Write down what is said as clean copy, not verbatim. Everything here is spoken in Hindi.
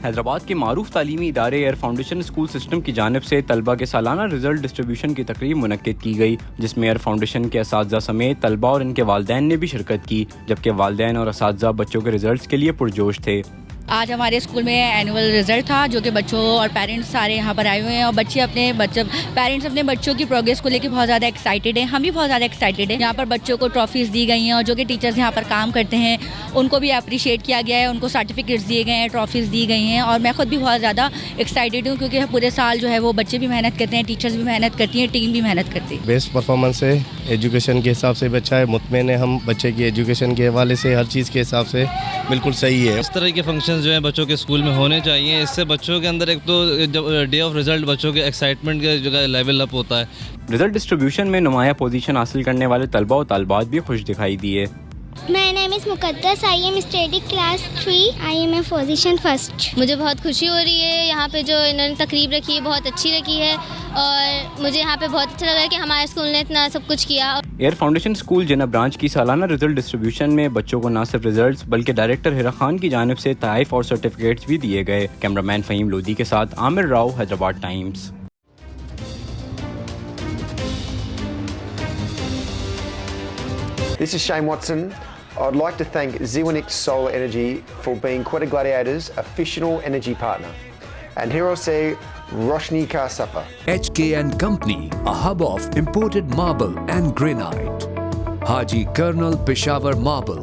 हैदराबाद के मारूफ तालीमी इदारे एयर फाउंडेशन स्कूल सिस्टम की जानिब से तलबा के सालाना रिजल्ट डिस्ट्रीब्यूशन की तकरीब मुनक्किद की गई, जिसमें एयर फाउंडेशन के असातिज़ा समेत तलबा और इनके वालिदैन ने भी शिरकत की, जबकि वालिदैन और असातिज़ा बच्चों के रिजल्ट्स के लिए पुरजोश थे। आज हमारे स्कूल में एनुअल रिजल्ट था, जो कि बच्चों और पेरेंट्स सारे यहाँ पर आए हुए हैं और पेरेंट्स अपने बच्चों की प्रोग्रेस को लेकर बहुत ज़्यादा एक्साइटेड हैं। हम भी बहुत ज़्यादा एक्साइटेड हैं। यहाँ पर बच्चों को ट्रॉफीज़ दी गई हैं और जो कि टीचर्स यहाँ पर काम करते हैं उनको भी अप्रिशिएट किया गया है, उनको सर्टिफिकेट्स दिए गए हैं, ट्रॉफीज़ दी गई हैं। और मैं खुद भी बहुत ज़्यादा एक्साइटेड हूँ क्योंकि पूरे साल जो है वो बच्चे भी मेहनत करते हैं, टीचर्स भी मेहनत करती हैं, टीम भी मेहनत करती है। बेस्ट परफॉर्मेंस है, एजुकेशन के हिसाब से बच्चा है, मुतमईन है हम बच्चे की एजुकेशन के हवाले से, हर चीज़ के हिसाब से बिल्कुल सही है। इस तरह के फंक्शंस जो हैं बच्चों के स्कूल में होने चाहिए। इससे बच्चों के अंदर एक तो जब डे ऑफ रिजल्ट बच्चों के एक्साइटमेंट का जो लेवल अप होता है। रिजल्ट डिस्ट्रीब्यूशन में नुमाया पोजीशन हासिल करने वाले तलबा और तलबात भी खुश दिखाई दिए। My name is मुकद्दस, I am studying class 3, I am in position first। मुझे बहुत खुशी हो रही है, यहाँ पे जो इन्होंने तकरीब रखी है बहुत अच्छी रखी है और मुझे यहाँ पे बहुत अच्छा लगा है कि हमारे स्कूल ने इतना सब कुछ किया। एयर फाउंडेशन स्कूल जिना ब्रांच की सालाना रिजल्ट डिस्ट्रीब्यूशन में बच्चों को न सिर्फ रिजल्ट्स बल्कि डायरेक्टर हिरा खान की जानिब से तहफ़ और सर्टिफिकेट्स भी दिए गए। कैमरामैन फ़हीम लोधी के साथ Aamir Rao, Hyderabad times. This is Shane Watson. I'd like to thank Zewanix Solar Energy for being Quetta Gladiators' official energy partner. And here I'll say Roshni Ka Safa. HK and Company, a hub of imported marble and granite. Haji Colonel Peshawar Marble.